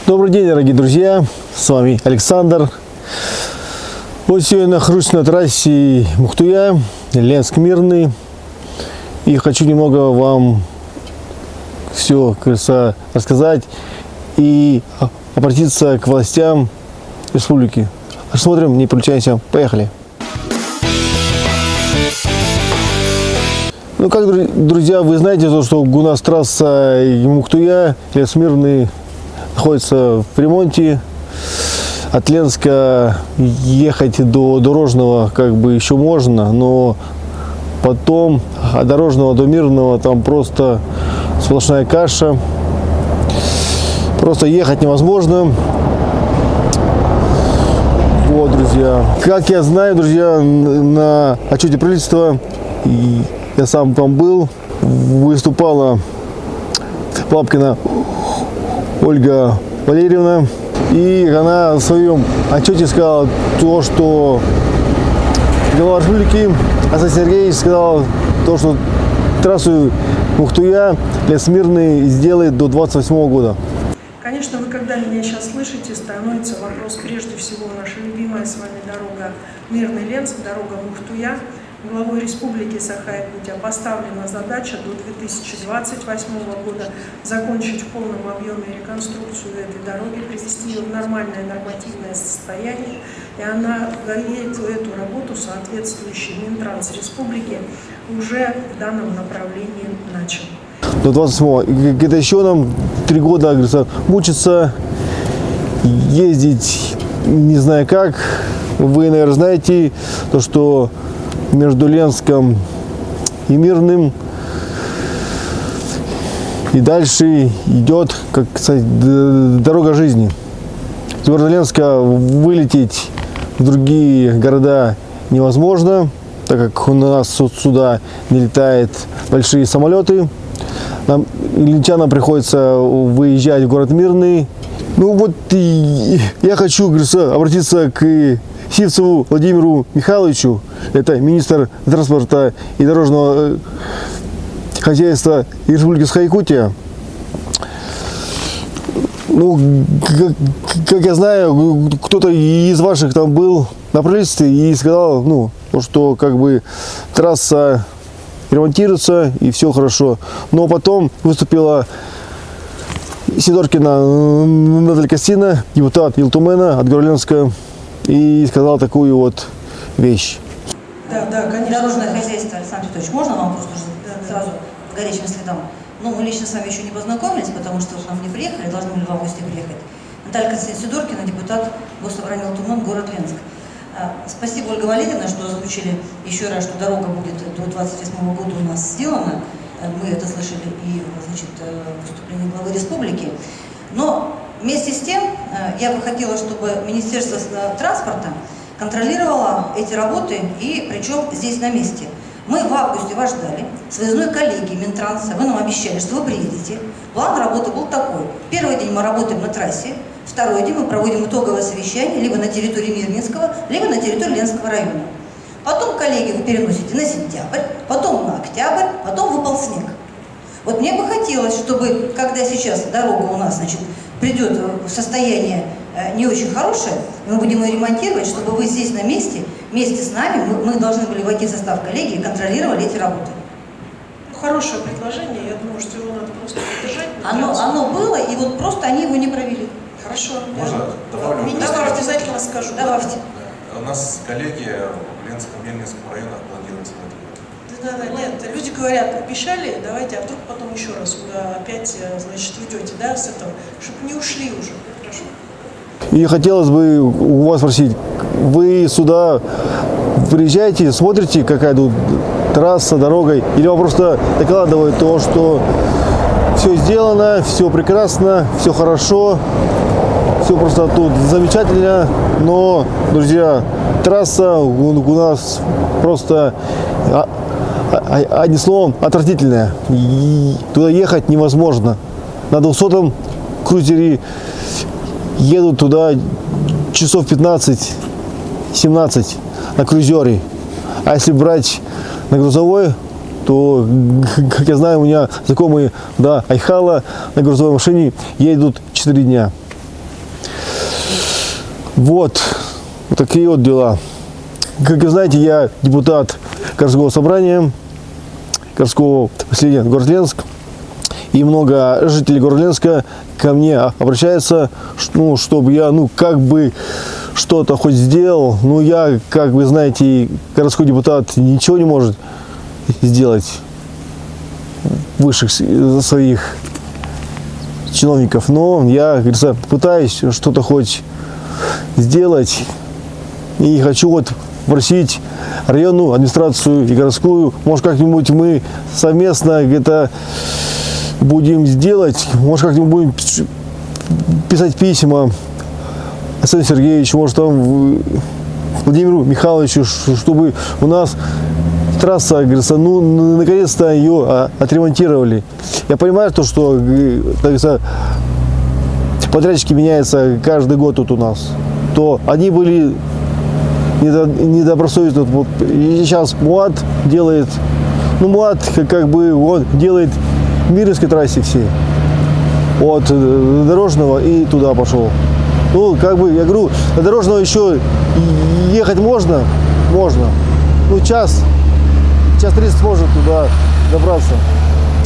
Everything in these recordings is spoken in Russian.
Добрый день, дорогие друзья, с вами Александр. Вот сегодня нахожусь на трассе Мухтуя, Ленск-Мирный, и хочу немного вам все, кажется, рассказать и обратиться к властям республики. Смотрим, не переключаемся, поехали. Ну, как, друзья, вы знаете, что у нас трасса Мухтуя, Ленск-Мирный находится в ремонте. От Ленска ехать до Дорожного как бы еще можно, но потом от Дорожного до Мирного там просто сплошная каша. Просто ехать невозможно. Вот, друзья. Как я знаю, друзья, на отчете правительства, я сам там был, выступала Лапкина Ольга Валерьевна, и она в своем отчете сказала то, что глава республики Асан Сергеевич сказал то, что трассу Мухтуя Ленск-Мирный сделает до 2028 года. Конечно, вы когда меня сейчас слышите, становится вопрос прежде всего наша любимая с вами дорога Мирный-Ленск, дорога Мухтуя. Главой республики Саха-Якутия поставлена задача до 2028 года закончить в полном объеме реконструкцию этой дороги, привести ее в нормальное нормативное состояние. И она едет эту работу соответствующий Минтранс республики уже в данном направлении начал. До 27-го. Это еще нам 3 года, говорится, мучиться, ездить не знаю как. Вы, наверное, знаете, то, что между Ленском и Мирным и дальше идет, как сказать, дорога жизни. С города Ленска вылететь в другие города невозможно, так как у нас сюда не летают большие самолеты. Нам, ленчанам, приходится выезжать в город Мирный. Ну вот я хочу, говорится, обратиться к Сивцеву Владимиру Михайловичу, это министр транспорта и дорожного хозяйства Республики Саха-Якутия. Ну, как я знаю, кто-то из ваших там был на правительстве и сказал, ну, что как бы трасса ремонтируется и все хорошо. Но потом выступила Сидоркина Наталья Костина, депутат Елтумена от города Ленска, и сказал такую вот вещь. Да, конечно. Дорожное хозяйство, Александр Петрович, можно вам просто сразу по горячим следам? Ну, мы лично с вами еще не познакомились, потому что вы к нам не приехали, должны были в августе приехать. Наталья Константиновна Сидоркина, депутат Госсобрания Елтумен, город Ленск. Спасибо, Ольга Валерьевна, что озвучили еще раз, что дорога будет до 2028 года у нас сделана. Мы это слышали и, значит, в выступлении главы республики. Но вместе с тем я бы хотела, чтобы Министерство транспорта контролировало эти работы, и причем здесь на месте. Мы в августе вас ждали, с выездной коллегией Минтранса, вы нам обещали, что вы приедете. План работы был такой. Первый день мы работаем на трассе, второй день мы проводим итоговое совещание либо на территории Мирнинского, либо на территории Ленского района. Потом коллеги вы переносите на сентябрь, потом на октябрь, потом выпал снег. Вот мне бы хотелось, чтобы, когда сейчас дорога у нас, значит, придет в состояние не очень хорошее, мы будем ее ремонтировать, чтобы вы здесь на месте, вместе с нами, мы должны были войти в состав коллегии и контролировали эти работы. Хорошее предложение, я думаю, что его надо просто поддержать. Оно было, и вот просто они его не провели. Хорошо. Можно добавлю? Министру обязательно скажу. Добавьте. У нас коллеги в Ленском-Мирнинском районе аплодируются в этом. Да, нет, люди говорят, обещали, давайте, а вдруг потом еще раз опять, значит, уйдете, да, с этого, чтобы не ушли уже. Прошу. И хотелось бы у вас спросить, вы сюда приезжаете, смотрите, какая тут трасса, дорога, или вам просто докладывают то, что все сделано, все прекрасно, все хорошо, все просто тут замечательно, но, друзья, трасса у нас просто, одним словом, отвратительная. И туда ехать невозможно. На 200-м крузере едут туда часов 15-17 на крузере. А если брать на грузовой, то, как я знаю, у меня знакомые до Айхала на грузовой машине едут 4 дня. Вот такие вот дела. Как вы знаете, я депутат городского собрания, городского поселения город Ленск. И много жителей города Ленска ко мне обращаются, ну, чтобы я, ну, как бы что-то хоть сделал. Ну, я, как вы знаете, городской депутат ничего не может сделать высших своих чиновников. Но я, как говорится, пытаюсь что-то хоть сделать. И хочу вот просить районную администрацию и городскую, может, как-нибудь мы совместно где-то будем сделать, может, как-нибудь будем писать письма Александру Сергеевичу, может, там Владимиру Михайловичу, чтобы у нас трасса, говорится, ну, наконец-то ее отремонтировали. Я понимаю, то, что, так говорится, подрядчики меняются каждый год тут у нас, то они были недобросовестны. Вот, и сейчас МУАТ делает, ну, МУАТ как бы он делает Мирнинской трассе все, от Дорожного и туда пошел. Ну, как бы, я говорю, до Дорожного еще ехать можно, ну, час 30 может туда добраться.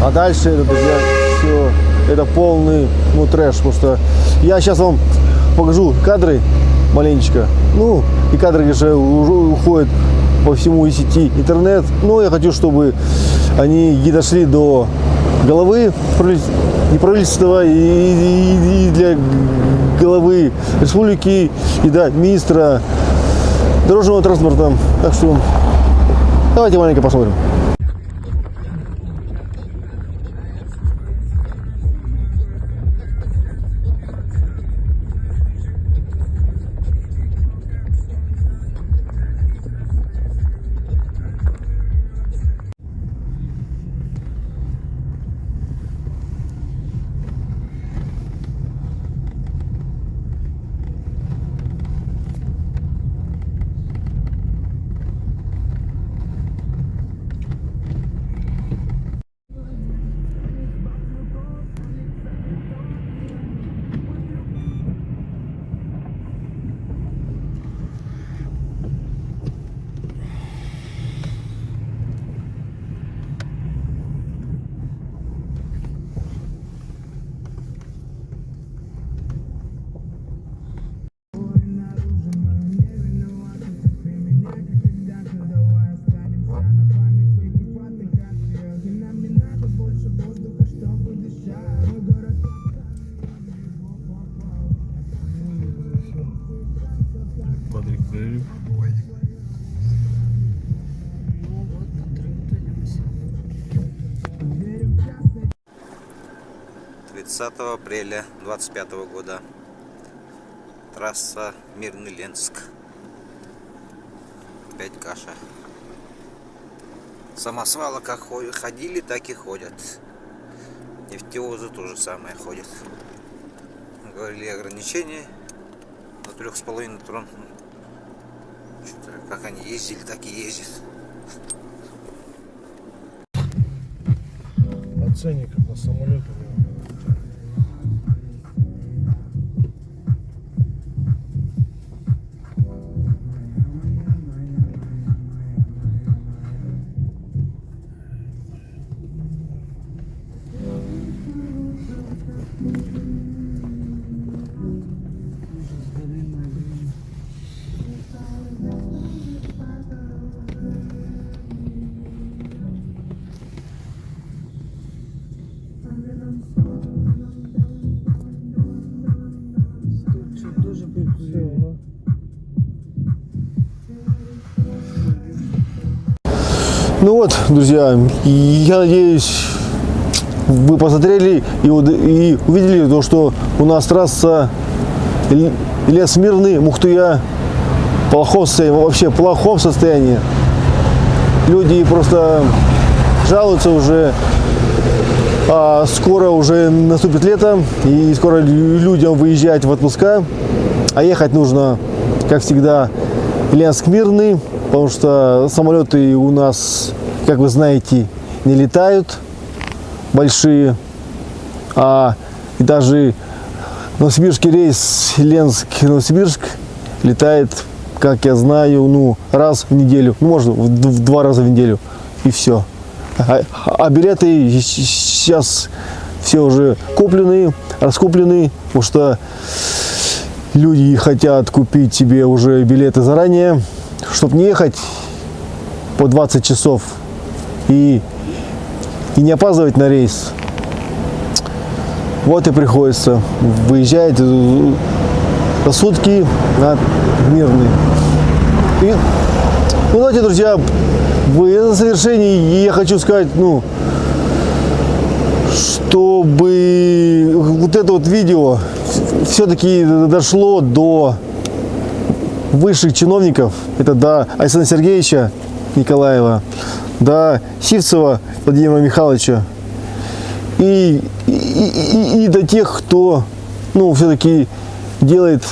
А дальше, это, друзья, все, это полный, ну, трэш, потому что я сейчас вам покажу кадры маленечко, ну, и кадры уже уходят по всему сети интернет, но я хочу, чтобы они не дошли до головы и правительства, и для главы республики, и до министра дорожного транспорта. Так что давайте маленько посмотрим. Апреля 25 года. Трасса Мирный-Ленск. Опять каша. Самосвалы как ходили, так и ходят. Нефтевозы то же самое ходят. Говорили ограничения на 3,5 тонн. Как они ездили, так и ездят. А ценников на самолеты? Ну вот, друзья, я надеюсь, вы посмотрели и увидели то, что у нас трасса Ильяс Мирный, Мухтуя в плохом состоянии, вообще в плохом состоянии. Люди просто жалуются уже, а скоро уже наступит лето, и скоро людям выезжать в отпуска, а ехать нужно, как всегда, Ильяс Мирный, потому что самолеты у нас, как вы знаете, не летают большие, и даже новосибирский рейс Ленск-Новосибирск летает, как я знаю, ну, раз в неделю, ну, может, в 2 раза в неделю, и все. А билеты сейчас все уже куплены, раскуплены, потому что люди хотят купить себе уже билеты заранее, чтобы не ехать по 20 часов и не опаздывать на рейс. Вот и приходится выезжать за сутки на Мирный. И, ну, знаете, друзья, в завершении я хочу сказать, ну, чтобы вот это вот видео все-таки дошло до высших чиновников, это до Александра Сергеевича Николаева, до Сивцева Владимира Михайловича и до тех, кто, ну, все-таки делает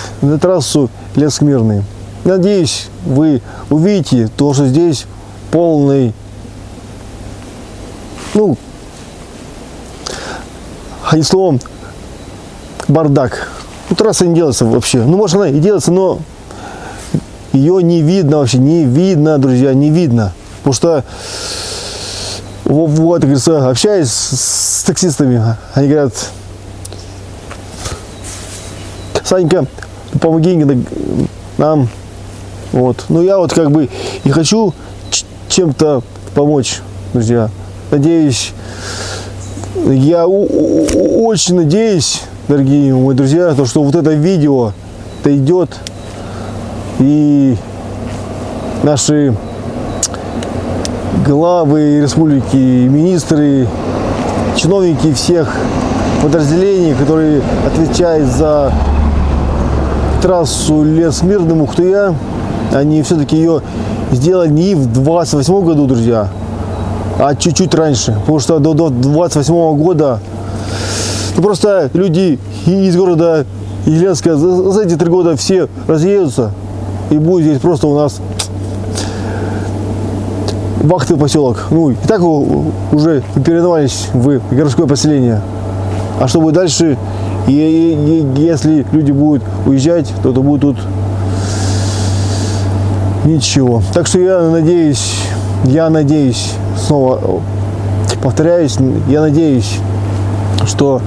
трассу Ленск-Мирный. Надеюсь, вы увидите то, что здесь полный, ну, одним словом, бардак. Ну, трасса не делается вообще. Ну, может, она и делается, но ее не видно вообще, не видно, друзья, не видно. Потому что, вот, говорится, общаясь с таксистами, они говорят: Санька, помоги нам. Вот. Ну, я вот как бы и хочу чем-то помочь, друзья. Надеюсь, я очень надеюсь, дорогие мои друзья, то, что вот это видео дойдет, и наши главы республики, министры, чиновники всех подразделений, которые отвечают за трассу Ленск-Мирный Мухтуя, они все-таки ее сделали не в 28 году, друзья, а чуть-чуть раньше. Потому что до 28 года ну, просто люди из города Ленска за эти 3 года все разъедутся. И будет здесь просто у нас вахтовый поселок. Ну, и так уже передавались в городское поселение. А что будет дальше, если люди будут уезжать, то это будет тут ничего. Так что я надеюсь, снова повторяюсь, я надеюсь, что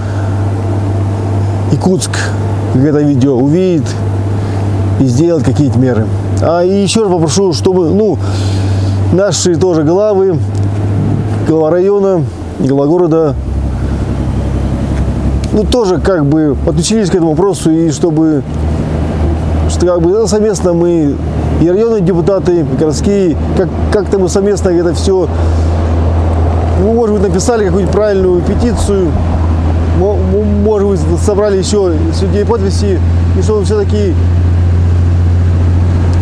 Якутск это видео увидит и сделает какие-то меры. А еще раз попрошу, чтобы, ну, наши тоже глава района, глава города, ну, тоже как бы подключились к этому вопросу, и чтобы, что как бы совместно мы, и районные депутаты, и городские, как-то мы совместно это все, ну, может быть, написали какую-нибудь правильную петицию, может быть, собрали еще с людей подписи, и чтобы все-таки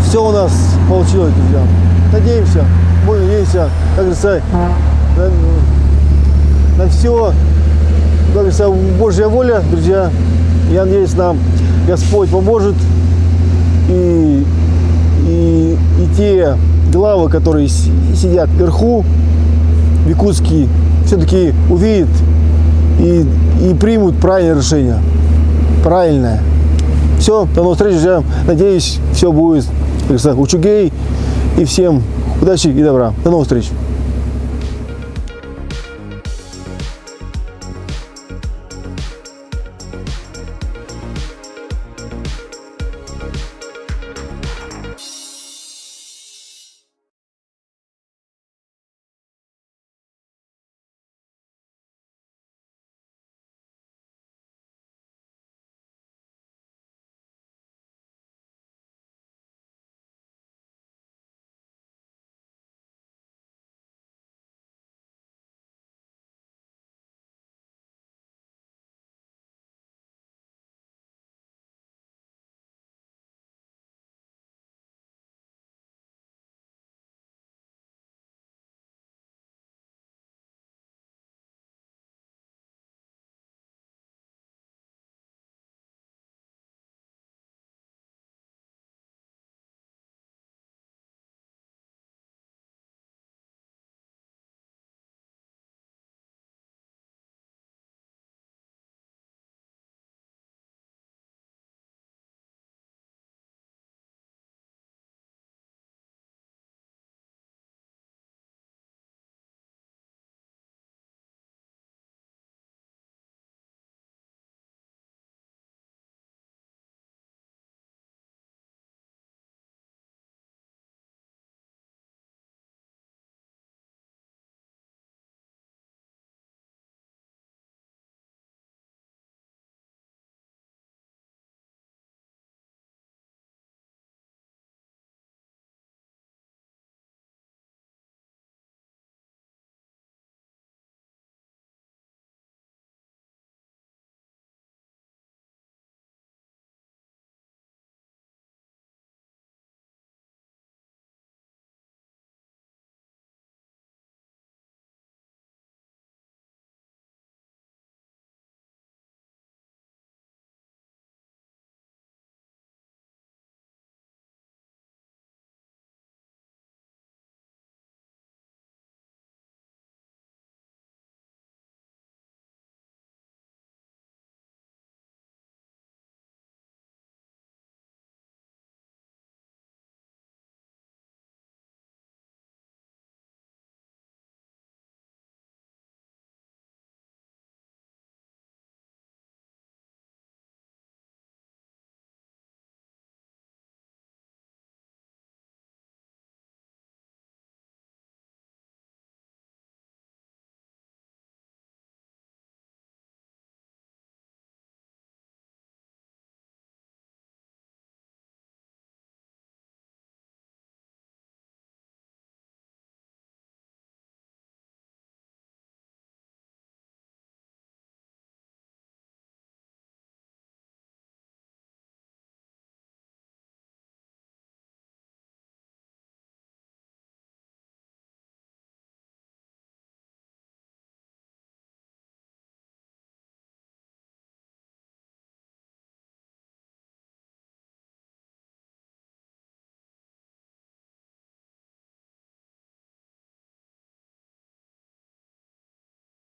все у нас получилось, друзья. Надеемся, мы надеемся, как говорится, на все, как говорится, Божья воля, друзья. Я надеюсь, нам Господь поможет, и те главы, которые сидят вверху, в Якутске, все-таки увидят и примут правильное решение. Правильное. Все, до новых встреч, друзья. Надеюсь, все будет, как говорится, учугей. И всем удачи и добра. До новых встреч.